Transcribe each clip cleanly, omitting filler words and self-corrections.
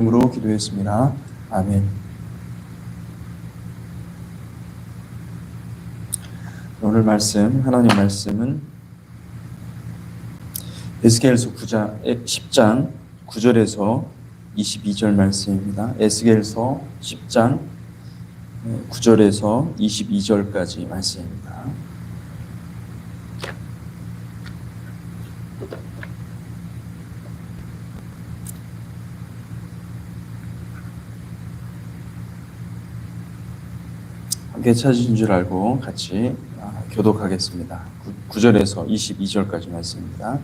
이름으로 기도했습니다. 아멘. 오늘 말씀, 하나님 말씀은 에스겔서 10장 9절에서 22절 말씀입니다. 에스겔서 10장 9절에서 22절까지 말씀입니다. 함께 찾으신 줄 알고 같이 교독하겠습니다. 9절에서 22절까지 말씀입니다.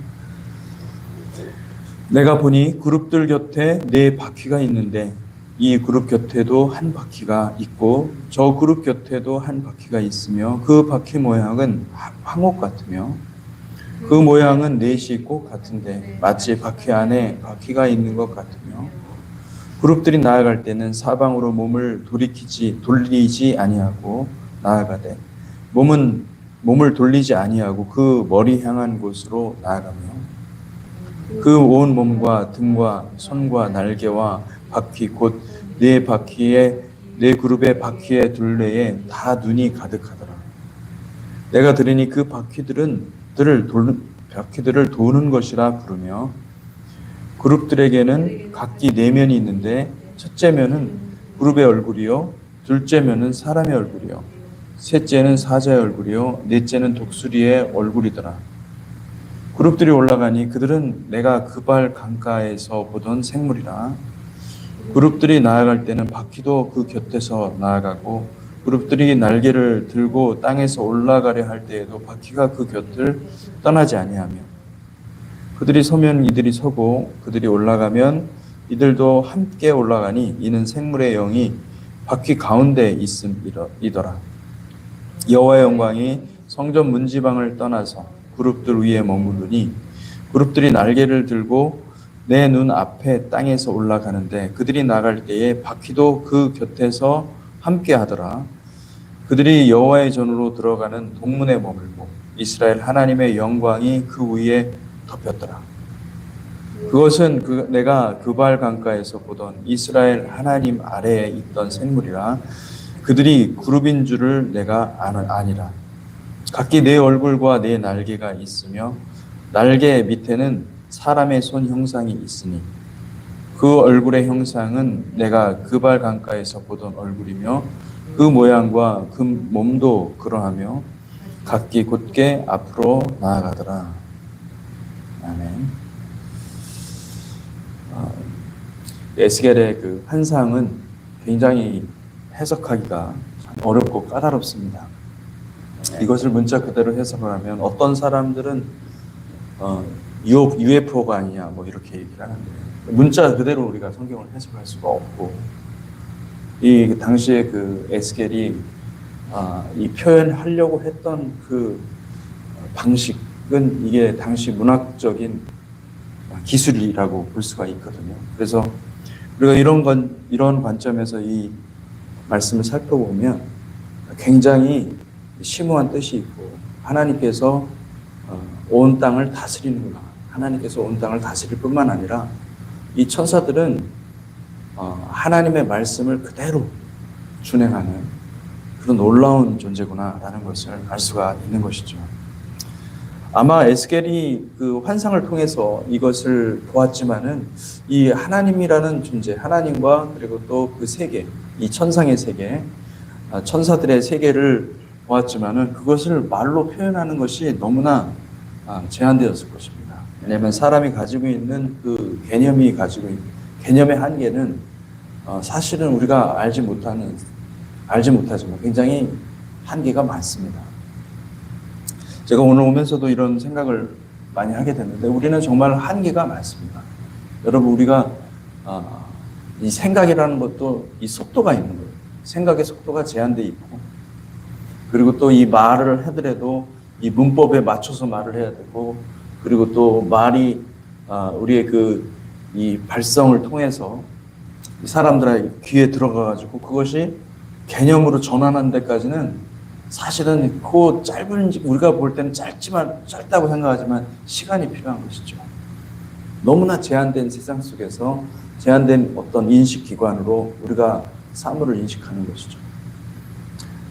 내가 보니 그룹들 곁에 4바퀴가 있는데 이 그룹 곁에도 한 바퀴가 있고 저 그룹 곁에도 한 바퀴가 있으며 그 바퀴 모양은 황옥 같으며 그 모양은 4시 꼭 같은데 마치 바퀴 안에 바퀴가 있는 것 같으며 그룹들이 나아갈 때는 사방으로 몸을 돌리지 아니하고 나아가되 몸을 돌리지 아니하고 그 머리 향한 곳으로 나아가며 그 온 몸과 등과 손과 날개와 바퀴 곧 4바퀴의 4그룹의 바퀴의 둘레에 다 눈이 가득하더라. 내가 들으니 그 바퀴들을 도는 것이라 부르며 그룹들에게는 각기 4면이 있는데 첫째 면은 그룹의 얼굴이요 둘째 면은 사람의 얼굴이요 셋째는 사자의 얼굴이요 넷째는 독수리의 얼굴이더라. 그룹들이 올라가니 그들은 내가 그발 강가에서 보던 생물이라. 그룹들이 나아갈 때는 바퀴도 그 곁에서 나아가고 그룹들이 날개를 들고 땅에서 올라가려 할 때에도 바퀴가 그 곁을 떠나지 아니하며 그들이 서면 이들이 서고 그들이 올라가면 이들도 함께 올라가니 이는 생물의 영이 바퀴 가운데 있음이더라. 여호와의 영광이 성전 문지방을 떠나서 그룹들 위에 머무르니 그룹들이 날개를 들고 내 눈 앞에 땅에서 올라가는데 그들이 나갈 때에 바퀴도 그 곁에서 함께 하더라. 그들이 여호와의 전으로 들어가는 동문에 머물고 이스라엘 하나님의 영광이 그 위에 덮였더라. 그것은 내가 그발 강가에서 보던 이스라엘 하나님 아래에 있던 생물이라. 그들이 그룹인 줄을 내가 아니라. 각기 4 얼굴과 4 날개가 있으며 날개 밑에는 사람의 손 형상이 있으니 그 얼굴의 형상은 내가 그발 강가에서 보던 얼굴이며 그 모양과 그 몸도 그러하며 각기 곧게 앞으로 나아가더라. 아멘. 에스겔의 그 환상은 굉장히 해석하기가 어렵고 까다롭습니다. 이것을 문자 그대로 해석을 하면 어떤 사람들은 UFO가 아니냐 뭐 이렇게 얘기를 하는데 문자 그대로 우리가 성경을 해석할 수가 없고 이 당시에 그 에스겔이 이 표현하려고 했던 그 방식은 이게 당시 문학적인 기술이라고 볼 수가 있거든요. 그래서 우리가 이런 관점에서 이 말씀을 살펴보면 굉장히 심오한 뜻이 있고 하나님께서 온 땅을 다스리는구나. 하나님께서 온 땅을 다스릴 뿐만 아니라 이 천사들은 하나님의 말씀을 그대로 준행하는 그런 놀라운 존재구나라는 것을 알 수가 있는 것이죠. 아마 에스겔이 그 환상을 통해서 이것을 보았지만은 이 하나님이라는 존재, 하나님과 그리고 또 그 세계, 이 천상의 세계, 천사들의 세계를 보았지만은 그것을 말로 표현하는 것이 너무나 제한되었을 것입니다. 왜냐하면 사람이 가지고 있는 그 개념의 한계는 사실은 우리가 알지 못하지만 굉장히 한계가 많습니다. 제가 오늘 오면서도 이런 생각을 많이 하게 됐는데 우리는 정말 한계가 많습니다. 여러분 우리가 이 생각이라는 것도 이 속도가 있는 거예요. 생각의 속도가 제한되어 있고 그리고 또 이 말을 하더라도 이 문법에 맞춰서 말을 해야 되고 그리고 또 말이 우리의 이 발성을 통해서 사람들의 귀에 들어가가지고 그것이 개념으로 전환하는 데까지는 사실은 그 짧은 우리가 볼 때는 짧다고 생각하지만 시간이 필요한 것이죠. 너무나 제한된 세상 속에서 제한된 어떤 인식기관으로 우리가 사물을 인식하는 것이죠.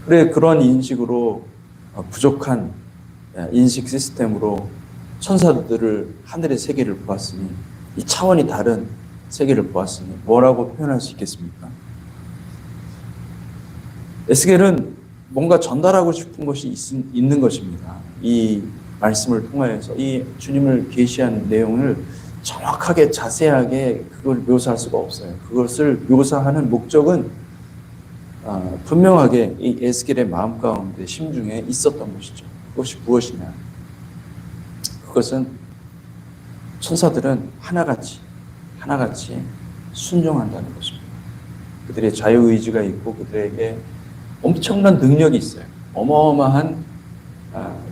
그래, 그런 인식으로 부족한 인식 시스템으로 천사들을 하늘의 세계를 보았으니 이 차원이 다른 세계를 보았으니 뭐라고 표현할 수 있겠습니까? 에스겔은 뭔가 전달하고 싶은 것이 있는 것입니다. 이 말씀을 통하여서 이 주님을 계시한 내용을 정확하게 자세하게 그걸 묘사할 수가 없어요. 그것을 묘사하는 목적은 분명하게 이 에스겔의 마음 가운데 심중에 있었던 것이죠. 그것이 무엇이냐? 그것은 천사들은 하나같이 순종한다는 것입니다. 그들의 자유의지가 있고 그들에게 엄청난 능력이 있어요. 어마어마한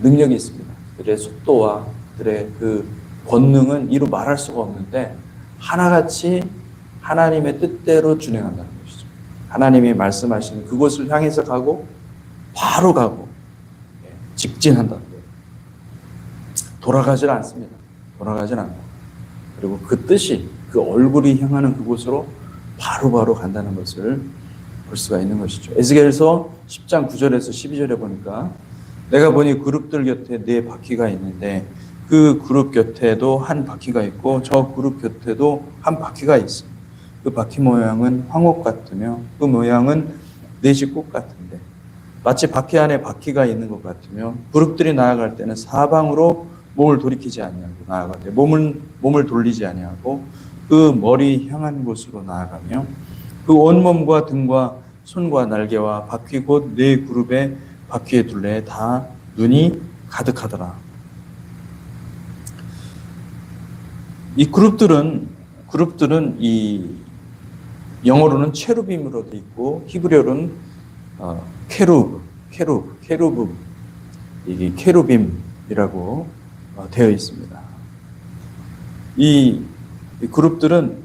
능력이 있습니다. 그들의 속도와 그들의 그 권능은 이루 말할 수가 없는데 하나같이 하나님의 뜻대로 준행한다는 것이죠. 하나님이 말씀하시는 그곳을 향해서 가고 바로 가고 직진한다는 거예요. 돌아가질 않습니다. 돌아가질 않고 그리고 그 뜻이 그 얼굴이 향하는 그곳으로 바로바로 간다는 것을 볼 수가 있는 것이죠. 에스겔서 10장 9절에서 12절에 보니까 내가 보니 그룹들 곁에 4바퀴가 있는데 그 그룹 곁에도 한 바퀴가 있고 저 그룹 곁에도 한 바퀴가 있습니다. 그 바퀴 모양은 황옥 같으며 그 모양은 내시꽃 같은데 마치 바퀴 안에 바퀴가 있는 것 같으며 그룹들이 나아갈 때는 사방으로 몸을 돌이키지 아니하고 나아가되 몸을 돌리지 아니하고 그 머리 향한 곳으로 나아가며 그 온몸과 등과 손과 날개와 바퀴 곧 4그룹의 바퀴의 둘레에 다 눈이 가득하더라. 이 그룹들은 이 영어로는 체루빔으로 되어 있고 히브리어로는 케루브 이게 케루빔이라고 되어 있습니다. 이 그룹들은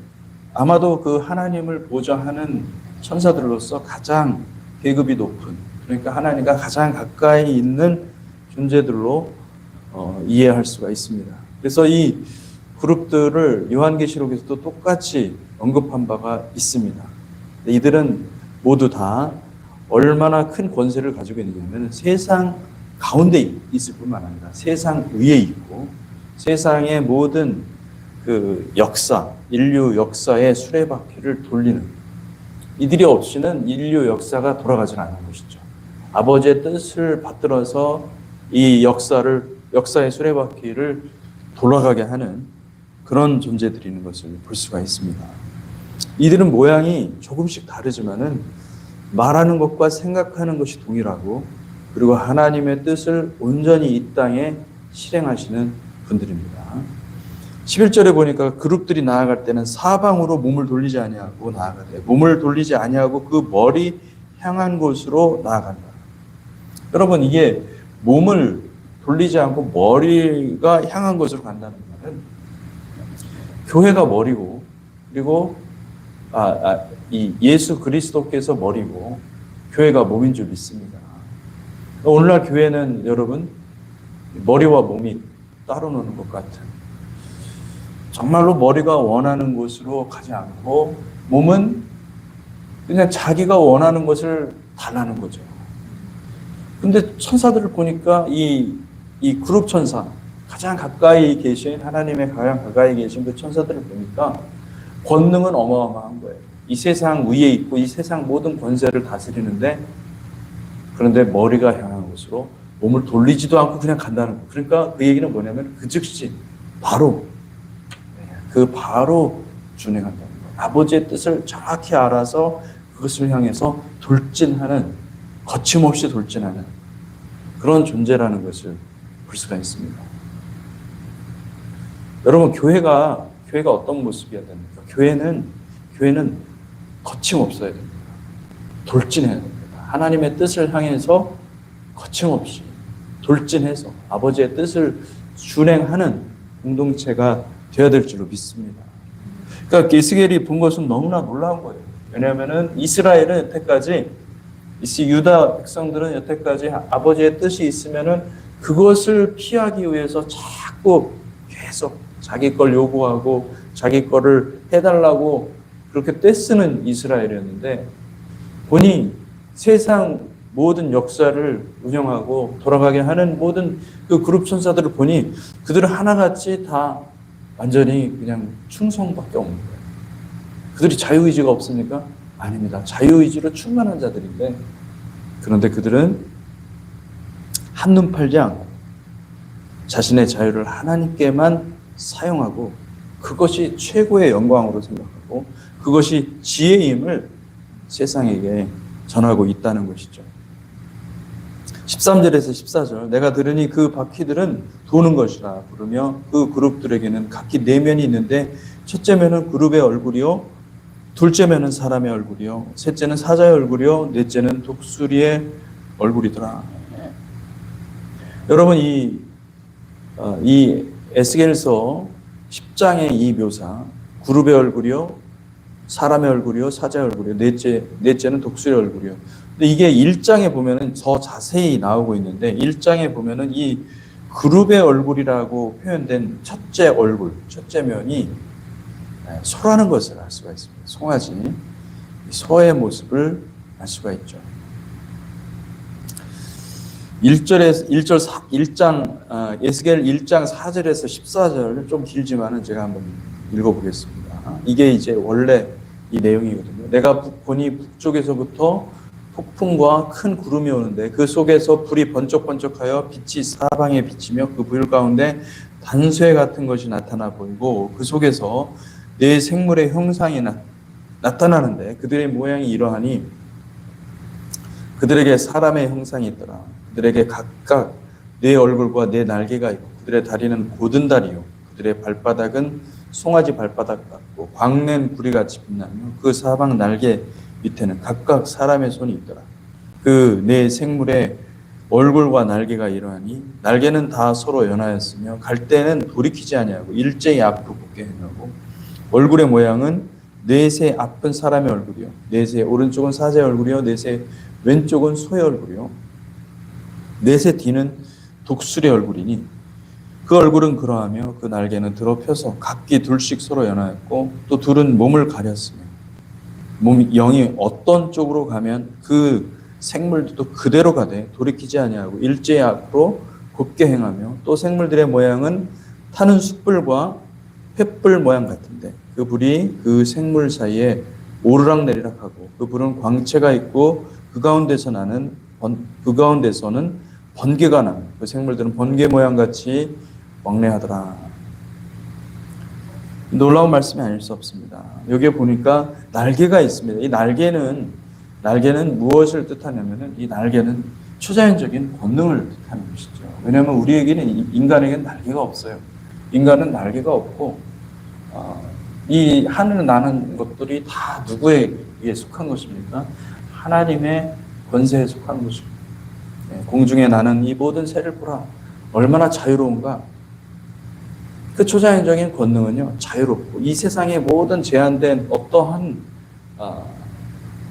아마도 그 하나님을 보좌하는 천사들로서 가장 계급이 높은, 그러니까 하나님과 가장 가까이 있는 존재들로 이해할 수가 있습니다. 그래서 이 그룹들을 요한계시록에서도 똑같이 언급한 바가 있습니다. 이들은 모두 다 얼마나 큰 권세를 가지고 있느냐면 세상 가운데 있을 뿐만 아니라 세상 위에 있고 세상의 모든 그 역사, 인류 역사의 수레바퀴를 돌리는, 이들이 없이는 인류 역사가 돌아가지 않는 것이죠. 아버지의 뜻을 받들어서 이 역사의 수레바퀴를 돌아가게 하는 그런 존재들이는 것을 볼 수가 있습니다. 이들은 모양이 조금씩 다르지만은 말하는 것과 생각하는 것이 동일하고 그리고 하나님의 뜻을 온전히 이 땅에 실행하시는 분들입니다. 11절에 보니까 그룹들이 나아갈 때는 사방으로 몸을 돌리지 아니하고 나아가되 몸을 돌리지 아니하고 그 머리 향한 곳으로 나아간다. 여러분, 이게 몸을 돌리지 않고 머리가 향한 곳으로 간다는 말은 교회가 머리고 그리고 이 예수 그리스도께서 머리고 교회가 몸인 줄 믿습니다. 오늘날 교회는 여러분 머리와 몸이 따로 노는 것 같은, 정말로 머리가 원하는 곳으로 가지 않고 몸은 그냥 자기가 원하는 것을 달라는 거죠. 근데 천사들을 보니까 이 그룹 천사, 가장 가까이 계신 하나님의 가장 가까이 계신 그 천사들을 보니까 권능은 어마어마한 거예요. 이 세상 위에 있고 이 세상 모든 권세를 다스리는데, 그런데 머리가 향한 곳으로 몸을 돌리지도 않고 그냥 간다는 거예요. 그러니까 그 얘기는 뭐냐면 그 즉시 바로 준행한다는 거예요. 아버지의 뜻을 정확히 알아서 그것을 향해서 돌진하는, 거침없이 돌진하는 그런 존재라는 것을 볼 수가 있습니다. 여러분, 교회가 어떤 모습이어야 됩니까? 교회는 거침없어야 됩니다. 돌진해야 됩니다. 하나님의 뜻을 향해서 거침없이 돌진해서 아버지의 뜻을 준행하는 공동체가 되어야 될 줄로 믿습니다. 그러니까 에스겔이 본 것은 너무나 놀라운 거예요. 왜냐하면 이스라엘은 여태까지, 유다 백성들은 여태까지 아버지의 뜻이 있으면은 그것을 피하기 위해서 자꾸 계속 자기 걸 요구하고 자기 거를 해달라고 그렇게 떼쓰는 이스라엘이었는데 보니 세상 모든 역사를 운영하고 돌아가게 하는 모든 그 그룹 천사들을 보니 그들은 하나같이 다 완전히 그냥 충성밖에 없는 거예요. 그들이 자유의지가 없습니까? 아닙니다. 자유의지로 충만한 자들인데 그런데 그들은 한눈 팔지 않고 자신의 자유를 하나님께만 사용하고 그것이 최고의 영광으로 생각하고 그것이 지혜임을 세상에게 전하고 있다는 것이죠. 13절에서 14절 내가 들으니 그 바퀴들은 도는 것이라 부르며 그 그룹들에게는 각기 4면이 있는데 첫째 면은 그룹의 얼굴이요 둘째 면은 사람의 얼굴이요 셋째는 사자의 얼굴이요 넷째는 독수리의 얼굴이더라. 여러분 이 에스겔서 10장의 이 묘사 그룹의 얼굴이요 사람의 얼굴이요 사자의 얼굴이요 넷째는 독수리의 얼굴이요. 근데 이게 1장에 보면은 더 자세히 나오고 있는데 1장에 보면은 이 그룹의 얼굴이라고 표현된 첫째 얼굴, 첫째 면이 소라는 것을 알 수가 있습니다. 송아지, 소의 모습을 알 수가 있죠. 1장 에스겔 1장 4절에서 14절 좀 길지만은 제가 한번 읽어보겠습니다. 이게 이제 원래 이 내용이거든요. 내가 보니 북쪽에서부터 폭풍과 큰 구름이 오는데 그 속에서 불이 번쩍번쩍하여 빛이 사방에 비치며 그 불 가운데 단쇠 같은 것이 나타나 보이고 그 속에서 네 생물의 형상이 나타나는데 그들의 모양이 이러하니 그들에게 사람의 형상이 있더라. 그들에게 각각 네 얼굴과 네 날개가 있고 그들의 다리는 고든 다리요 그들의 발바닥은 송아지 발바닥 같고 광낸 구리같이 빛나며 그 사방 날개 밑에는 각각 사람의 손이 있더라. 그 네 생물의 얼굴과 날개가 이러하니 날개는 다 서로 연하였으며 갈 때는 돌이키지 아니하고 일제히 앞으로 곱게 행하고 얼굴의 모양은 넷의 앞은 사람의 얼굴이요 넷의 오른쪽은 사자의 얼굴이요 넷의 왼쪽은 소의 얼굴이요 넷의 뒤는 독수리의 얼굴이니 그 얼굴은 그러하며 그 날개는 들어 펴서 각기 둘씩 서로 연하였고 또 둘은 몸을 가렸으며 영이 어떤 쪽으로 가면 그 생물들도 그대로 가되 돌이키지 아니하고 일제히 앞으로 곱게 행하며 또 생물들의 모양은 타는 숯불과 횃불 모양 같은데 그 불이 그 생물 사이에 오르락내리락하고 그 불은 광채가 있고 그 가운데서는 번개가 나며 그 생물들은 번개 모양 같이 왕래하더라. 놀라운 말씀이 아닐 수 없습니다. 여기에 보니까 날개가 있습니다. 이 날개는 무엇을 뜻하냐면은 이 날개는 초자연적인 권능을 뜻하는 것이죠. 왜냐하면 우리에게는 인간에게는 날개가 없어요. 인간은 날개가 없고 이 하늘을 나는 것들이 다 누구에게 속한 것입니까? 하나님의 권세에 속한 것입니다. 공중에 나는 이 모든 새를 보라. 얼마나 자유로운가. 그 초자연적인 권능은요 자유롭고 이 세상의 모든 제한된 어떠한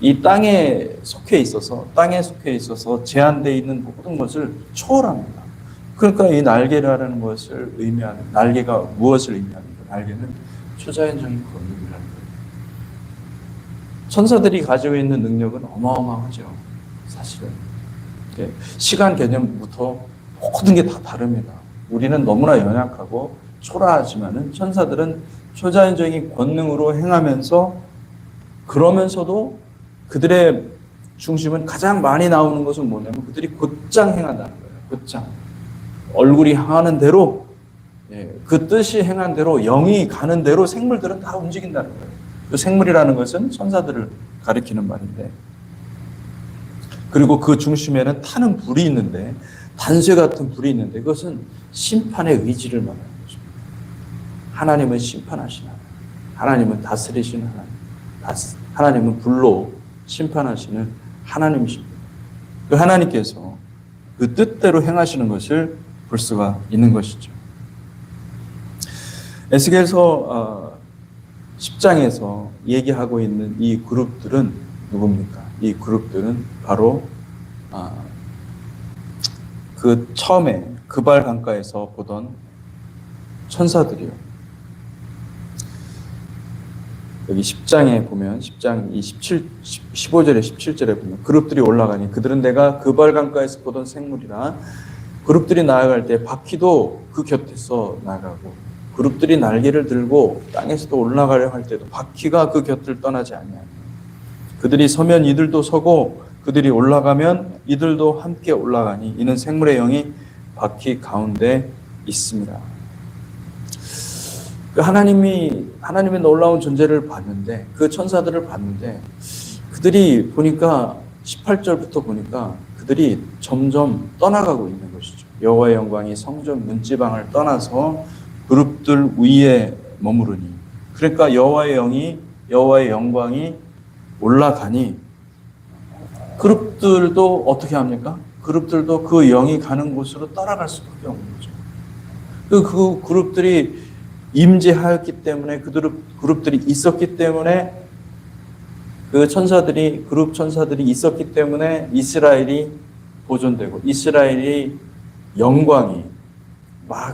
이 땅에 속해 있어서 제한되어 있는 모든 것을 초월합니다. 그러니까 이 날개라는 것을 의미하는 날개가 무엇을 의미하는 거? 날개는 초자연적인 권능이라는 거예요. 천사들이 가지고 있는 능력은 어마어마하죠. 사실은 시간 개념부터 모든 게 다 다릅니다. 우리는 너무나 연약하고 초라하지만은 천사들은 초자연적인 권능으로 행하면서 그러면서도 그들의 중심은 가장 많이 나오는 것은 뭐냐면 그들이 곧장 행한다는 거예요. 곧장. 얼굴이 향하는 대로 그 뜻이 행한 대로 영이 가는 대로 생물들은 다 움직인다는 거예요. 그 생물이라는 것은 천사들을 가리키는 말인데 그리고 그 중심에는 타는 불이 있는데 단쇠 같은 불이 있는데 그것은 심판의 의지를 말하는 것입니다. 하나님은 심판하시는 하나님은 다스리시는 하나님은 불로 심판하시는 하나님이십니다. 그 하나님께서 그 뜻대로 행하시는 것을 볼 수가 있는 것이죠. 에스겔서 10장에서 얘기하고 있는 이 그룹들은 누굽니까? 이 그룹들은 바로 그 처음에 그발 강가에서 보던 천사들이요. 여기 10장에 보면 10장 이 15절에 17절에 보면 그룹들이 올라가니 그들은 내가 그발강가에서 보던 생물이라. 그룹들이 나아갈 때 바퀴도 그 곁에서 나가고 그룹들이 날개를 들고 땅에서도 올라가려 할 때도 바퀴가 그 곁을 떠나지 아니하니 그들이 서면 이들도 서고 그들이 올라가면 이들도 함께 올라가니 이는 생물의 영이 바퀴 가운데 있습니다. 하나님의 놀라운 존재를 봤는데 그 천사들을 봤는데 그들이 보니까 18절부터 보니까 그들이 점점 떠나가고 있는 것이죠. 여호와의 영광이 성전 문지방을 떠나서 그룹들 위에 머무르니 그러니까 여호와의 영광이 올라가니 그룹들도 어떻게 합니까? 그룹들도 그 영이 가는 곳으로 따라갈 수밖에 없는 거죠. 그 그룹들이 임재하였기 때문에 그룹들이 있었기 때문에 그룹 천사들이 있었기 때문에 이스라엘이 보존되고 이스라엘의 영광이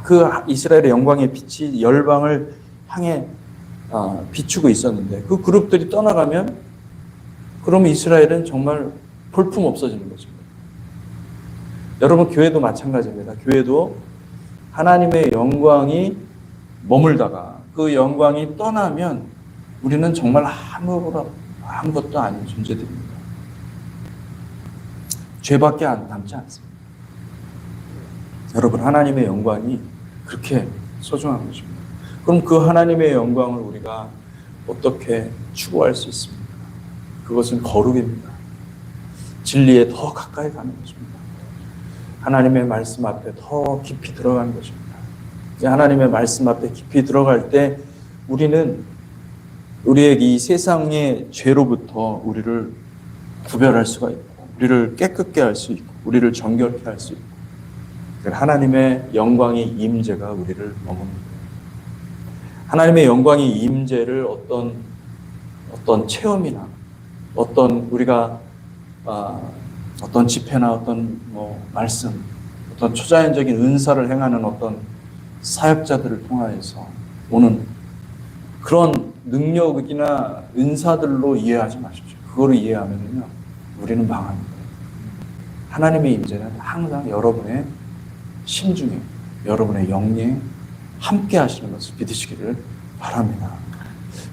그 이스라엘의 영광의 빛이 열방을 향해 비추고 있었는데 그 그룹들이 떠나가면 그러면 이스라엘은 정말 볼품 없어지는 것입니다. 여러분 교회도 마찬가지입니다. 교회도 하나님의 영광이 머물다가 그 영광이 떠나면 우리는 정말 아무것도 아닌 존재들입니다. 죄밖에 남지 않습니다. 여러분 하나님의 영광이 그렇게 소중한 것입니다. 그럼 그 하나님의 영광을 우리가 어떻게 추구할 수 있습니까? 그것은 거룩입니다. 진리에 더 가까이 가는 것입니다. 하나님의 말씀 앞에 더 깊이 들어가는 것입니다. 하나님의 말씀 앞에 깊이 들어갈 때 우리는 우리에게 이 세상의 죄로부터 우리를 구별할 수가 있고 우리를 깨끗게 할 수 있고 우리를 정결케 할 수 있고 하나님의 영광의 임재가 우리를 머뭅니다. 하나님의 영광의 임재를 어떤 체험이나 우리가 어떤 집회나 말씀, 어떤 초자연적인 은사를 행하는 어떤 사역자들을 통하여서 오는 그런 능력이나 은사들로 이해하지 마십시오. 그거로 이해하면요, 우리는 망합니다. 하나님의 임재는 항상 여러분의 심중에, 여러분의 영에 함께 하시는 것을 믿으시기를 바랍니다.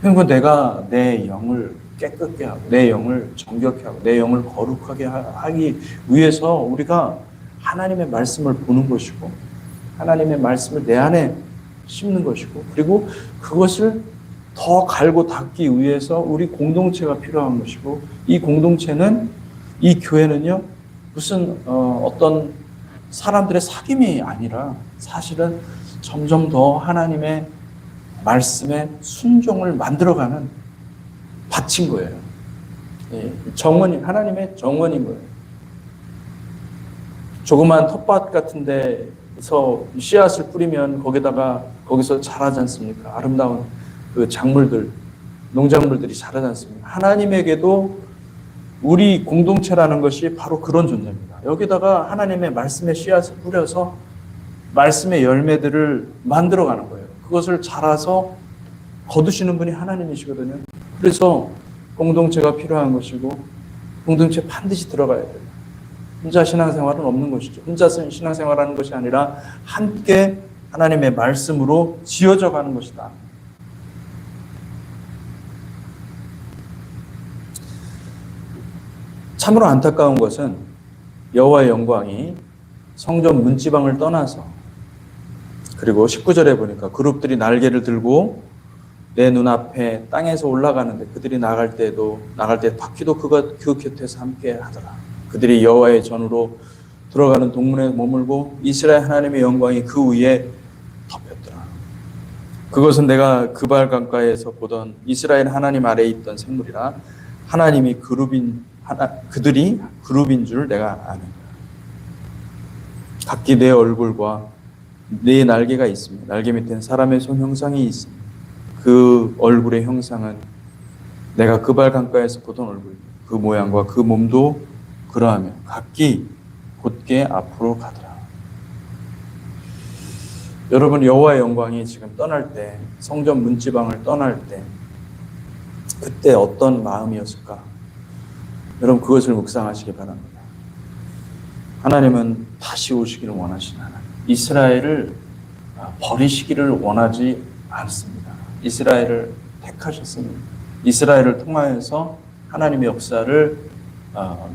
그리고 내가 내 영을 깨끗게 하고, 내 영을 정결케 하고, 내 영을 거룩하게 하기 위해서 우리가 하나님의 말씀을 보는 것이고, 하나님의 말씀을 내 안에 심는 것이고, 그리고 그것을 더 갈고 닦기 위해서 우리 공동체가 필요한 것이고, 이 공동체는, 이 교회는요, 무슨 어떤 사람들의 사귐이 아니라 사실은 점점 더 하나님의 말씀에 순종을 만들어가는 밭인 거예요. 하나님의 정원인 거예요. 조그만 텃밭 같은 데서 씨앗을 뿌리면 거기서 자라지 않습니까? 아름다운 그 농작물들이 자라지 않습니까? 하나님에게도 우리 공동체라는 것이 바로 그런 존재입니다. 여기다가 하나님의 말씀의 씨앗을 뿌려서 말씀의 열매들을 만들어가는 거예요. 그것을 자라서 거두시는 분이 하나님이시거든요. 그래서 공동체가 필요한 것이고, 공동체 반드시 들어가야 돼요. 혼자 신앙생활은 없는 것이죠. 혼자 신앙생활하는 것이 아니라 함께 하나님의 말씀으로 지어져 가는 것이다. 참으로 안타까운 것은 여호와의 영광이 성전 문지방을 떠나서, 그리고 19절에 보니까 그룹들이 날개를 들고 내 눈앞에 땅에서 올라가는데 그들이 나갈 때 바퀴도 그 곁에서 함께 하더라. 그들이 여호와의 전으로 들어가는 동문에 머물고 이스라엘 하나님의 영광이 그 위에 덮였더라. 그것은 내가 그발 강가에서 보던 이스라엘 하나님 아래에 있던 생물이라. 그들이 그룹인 줄 내가 아는 거야. 각기 내 얼굴과 네 날개가 있으며 날개 밑에는 사람의 손 형상이 있으며 그 얼굴의 형상은 내가 그발 강가에서 보던 얼굴, 그 모양과 그 몸도 그러하며 각기 곧게 앞으로 가더라. 여러분, 여호와의 영광이 지금 떠날 때, 성전 문지방을 떠날 때 그때 어떤 마음이었을까? 여러분 그것을 묵상하시기 바랍니다. 하나님은 다시 오시기를 원하시는 하나님. 이스라엘을 버리시기를 원하지 않습니다. 이스라엘을 택하셨습니다. 이스라엘을 통하여서 하나님의 역사를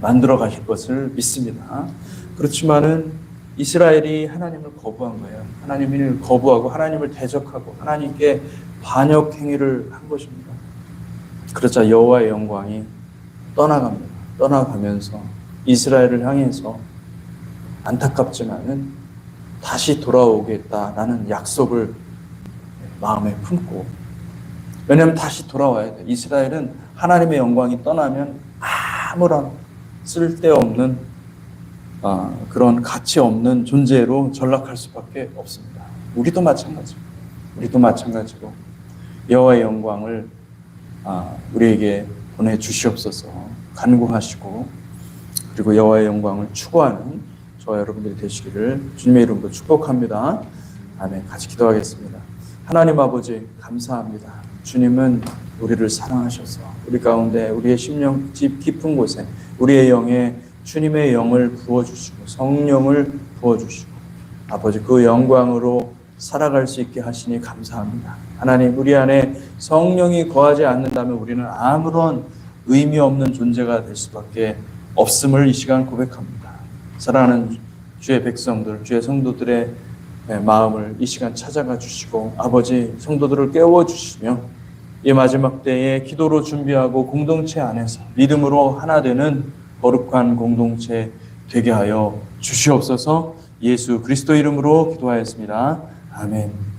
만들어 가실 것을 믿습니다. 그렇지만은 이스라엘이 하나님을 거부한 거예요. 하나님을 거부하고 하나님을 대적하고 하나님께 반역 행위를 한 것입니다. 그러자 여호와의 영광이 떠나갑니다. 떠나가면서 이스라엘을 향해서 안타깝지만은 다시 돌아오겠다라는 약속을 마음에 품고, 왜냐하면 다시 돌아와야 돼. 이스라엘은 하나님의 영광이 떠나면 아무런 쓸데없는 그런 가치 없는 존재로 전락할 수밖에 없습니다. 우리도 마찬가지고 여호와의 영광을 우리에게 보내주시옵소서 간구하시고, 그리고 여호와의 영광을 추구하는 저와 여러분들이 되시기를 주님의 이름으로 축복합니다. 아멘. 같이 기도하겠습니다. 하나님 아버지 감사합니다. 주님은 우리를 사랑하셔서 우리 가운데 우리의 심령 깊은 곳에 우리의 영에 주님의 영을 부어주시고 성령을 부어주시고 아버지 그 영광으로 살아갈 수 있게 하시니 감사합니다. 하나님 우리 안에 성령이 거하지 않는다면 우리는 아무런 의미 없는 존재가 될 수밖에 없음을 이 시간 고백합니다. 사랑하는 주의 백성들, 주의 성도들의 마음을 이 시간 찾아가 주시고 아버지 성도들을 깨워주시며 이 마지막 때에 기도로 준비하고 공동체 안에서 믿음으로 하나 되는 거룩한 공동체 되게 하여 주시옵소서. 예수 그리스도 이름으로 기도하였습니다. 아멘.